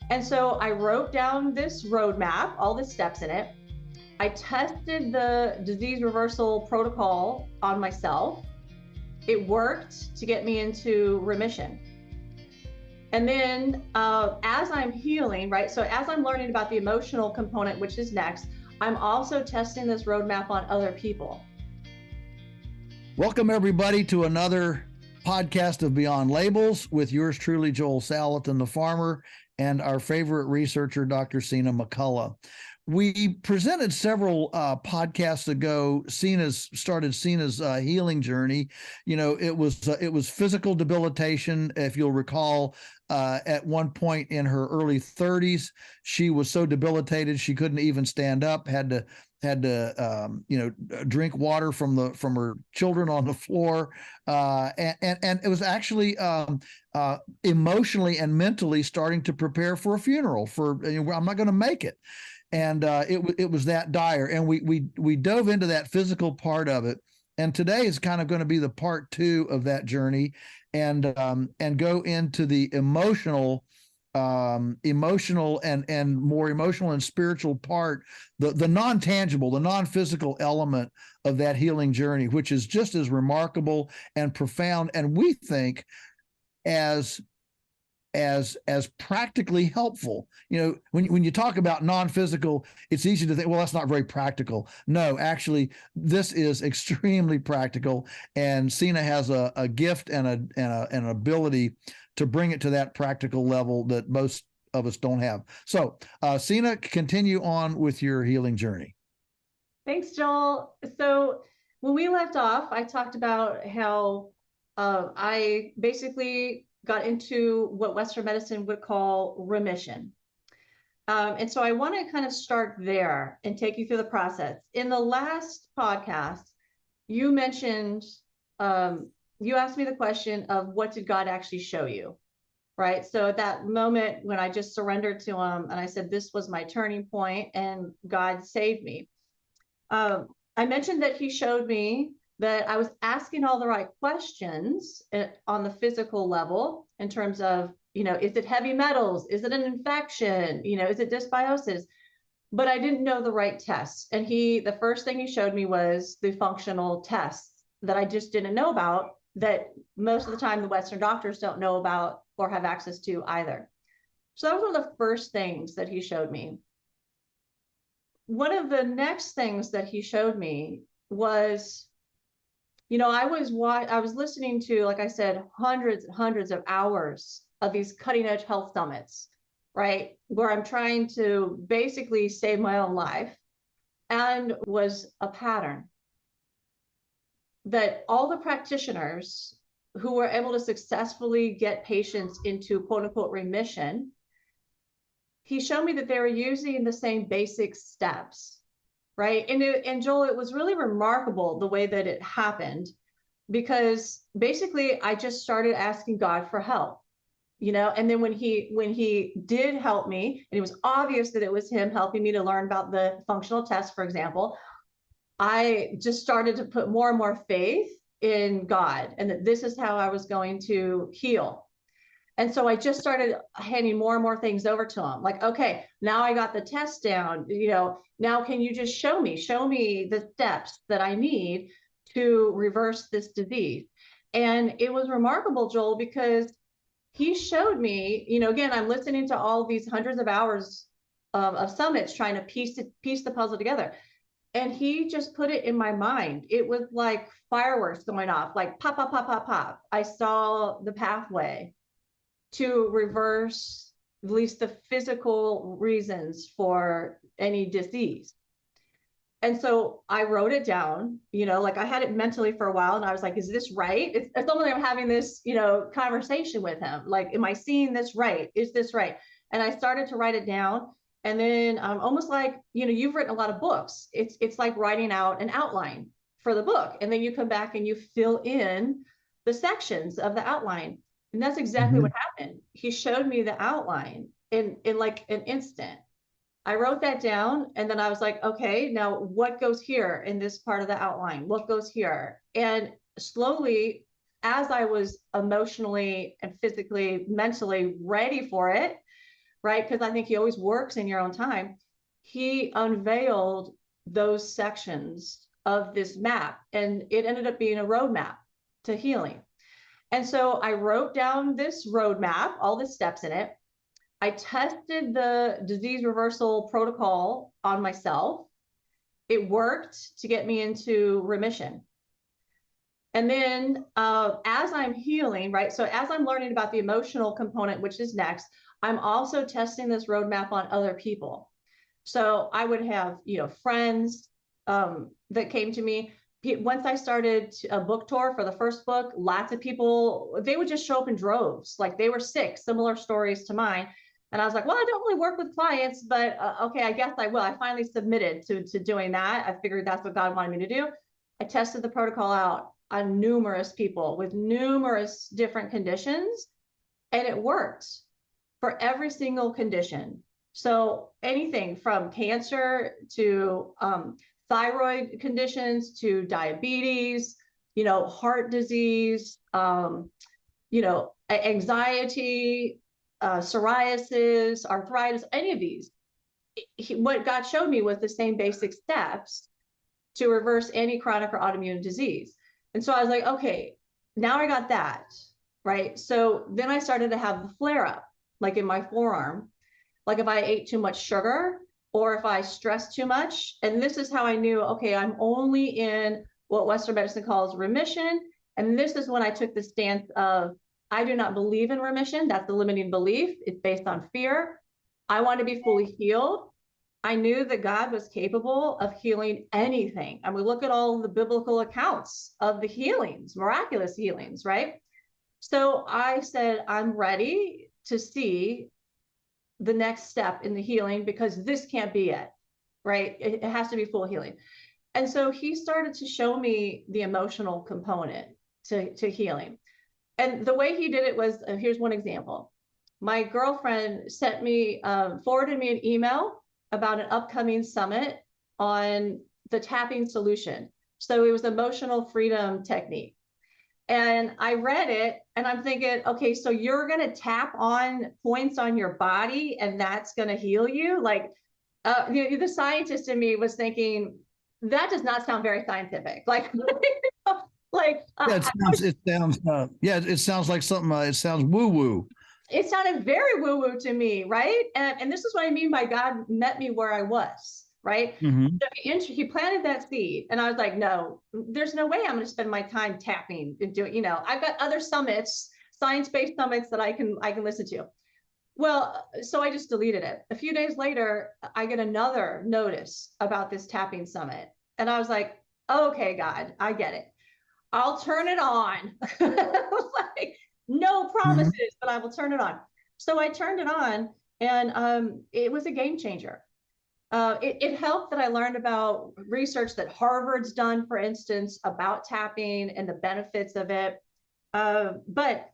And so I wrote down this roadmap, all the steps in it. I tested the disease reversal protocol on myself. It worked to get me into remission. And then as I'm healing, right? So as I'm learning about the emotional component, which is next, I'm also testing this roadmap on other people. Welcome, everybody, to another podcast of Beyond Labels with yours truly, Joel Salatin, the farmer, and our favorite researcher, Dr. Sina McCullough. We presented several podcasts ago. Sina's healing journey. You know, it was physical debilitation. If you'll recall, at one point in her early 30s, she was so debilitated she couldn't even stand up. Had to drink water from her children on the floor, and it was actually emotionally and mentally starting to prepare for a funeral. I'm not going to make it. And it was that dire, and we dove into that physical part of it. And today is kind of going to be the part two of that journey, and go into the emotional and more emotional and spiritual part, the non-tangible, the non-physical element of that healing journey, which is just as remarkable and profound, and we think as practically helpful. You know, when you talk about non-physical, it's easy to think, well, that's not very practical. No, actually, this is extremely practical, and Sina has a gift and an ability to bring it to that practical level that most of us don't have. So, Sina, continue on with your healing journey. Thanks, Joel. So when we left off, I talked about how I basically got into what Western medicine would call remission. And so I want to kind of start there and take you through the process. In the last podcast, you mentioned, you asked me the question of what did God actually show you, right? So at that moment when I just surrendered to him and I said, this was my turning point and God saved me. I mentioned that he showed me that I was asking all the right questions on the physical level in terms of, is it heavy metals? Is it an infection? Is it dysbiosis? But I didn't know the right tests. And the first thing he showed me was the functional tests that I just didn't know about, that most of the time the Western doctors don't know about or have access to either. So that was one of the first things that he showed me. One of the next things that he showed me was, I was listening to, like I said, hundreds and hundreds of hours of these cutting edge health summits, right? Where I'm trying to basically save my own life, and was a pattern that all the practitioners who were able to successfully get patients into quote unquote remission, he showed me that they were using the same basic steps. Right. And Joel, it was really remarkable the way that it happened, because basically I just started asking God for help, and then when he did help me, and it was obvious that it was him helping me to learn about the functional tests, for example, I just started to put more and more faith in God and that this is how I was going to heal. And so I just started handing more and more things over to him. Like, okay, now I got the test down, now can you just show me the steps that I need to reverse this disease? And it was remarkable, Joel, because he showed me, again, I'm listening to all these hundreds of hours of summits trying to piece the puzzle together. And he just put it in my mind. It was like fireworks going off, like pop, pop, pop, pop, pop. I saw the pathway to reverse at least the physical reasons for any disease. And so I wrote it down, like I had it mentally for a while, and I was like, is this right? It's almost like I'm having this, conversation with him. Like, am I seeing this right? Is this right? And I started to write it down. And then almost like, you've written a lot of books. It's like writing out an outline for the book. And then you come back and you fill in the sections of the outline. And that's exactly what happened. He showed me the outline in like an instant. I wrote that down, and then I was like, okay, now what goes here in this part of the outline? What goes here? And slowly, as I was emotionally and physically, mentally ready for it, right? Because I think he always works in your own time. He unveiled those sections of this map, and it ended up being a roadmap to healing. And so I wrote down this roadmap, all the steps in it. I tested the disease reversal protocol on myself. It worked to get me into remission. And then as I'm healing, right? So as I'm learning about the emotional component, which is next, I'm also testing this roadmap on other people. So I would have, friends that came to me. Once I started a book tour for the first book, lots of people, they would just show up in droves. Like they were sick, similar stories to mine. And I was like, well, I don't really work with clients, but okay, I guess I will. I finally submitted to doing that. I figured that's what God wanted me to do. I tested the protocol out on numerous people with numerous different conditions, and it worked for every single condition. So anything from cancer to thyroid conditions to diabetes, heart disease, anxiety, psoriasis, arthritis, any of these. What God showed me was the same basic steps to reverse any chronic or autoimmune disease. And so I was like, okay, now I got that, right? So then I started to have the flare up, like in my forearm, like if I ate too much sugar or if I stressed too much. And this is how I knew, okay, I'm only in what Western medicine calls remission. And this is when I took the stance of, I do not believe in remission. That's the limiting belief. It's based on fear. I want to be fully healed. I knew that God was capable of healing anything. And we look at all the biblical accounts of the healings, miraculous healings, right? So I said, I'm ready to see the next step in the healing because this can't be it, right? It has to be full healing. And so he started to show me the emotional component to healing. And the way he did it was, here's one example. My girlfriend forwarded me an email about an upcoming summit on the tapping solution. So it was emotional freedom technique. And I read it and I'm thinking, okay, so you're going to tap on points on your body and that's going to heal you? Like the scientist in me was thinking, that does not sound very scientific. Like, it sounds like something, it sounds woo-woo. It sounded very woo-woo to me, right? And this is what I mean by God met me where I was, right? Mm-hmm. So he planted that seed, and I was like, no, there's no way I'm going to spend my time tapping and doing. I've got other summits, science-based summits that I can listen to. Well, so I just deleted it. A few days later, I get another notice about this tapping summit, and I was like, okay, God, I get it. I'll turn it on. Like, no promises, but I will turn it on. So I turned it on, and it was a game changer. It helped that I learned about research that Harvard's done, for instance, about tapping and the benefits of it. But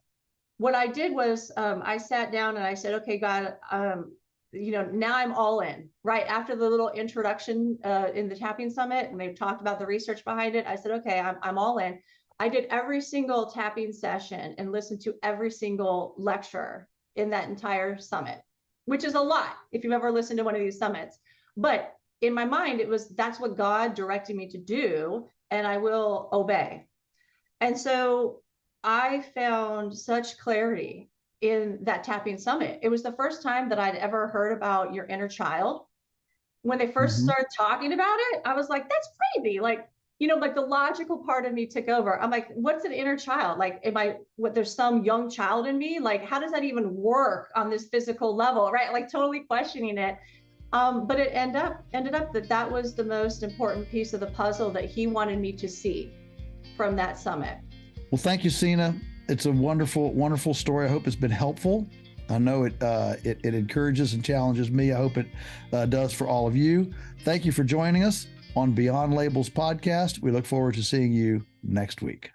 what I did was I sat down and I said, okay, God, now I'm all in. Right after the little introduction in the tapping summit, and they've talked about the research behind it, I said, okay, I'm all in. I did every single tapping session and listened to every single lecture in that entire summit, which is a lot if you've ever listened to one of these summits. But in my mind, that's what God directed me to do, and I will obey. And so I found such clarity in that tapping summit. It was the first time that I'd ever heard about your inner child. When they first started talking about it, I was like, that's crazy. Like, like the logical part of me took over. I'm like, what's an inner child? Like, there's some young child in me? Like, how does that even work on this physical level, right? Like totally questioning it. But it ended up that was the most important piece of the puzzle that he wanted me to see from that summit. Well, thank you, Sina. It's a wonderful, wonderful story. I hope it's been helpful. I know it encourages and challenges me. I hope it does for all of you. Thank you for joining us on Beyond Labels podcast. We look forward to seeing you next week.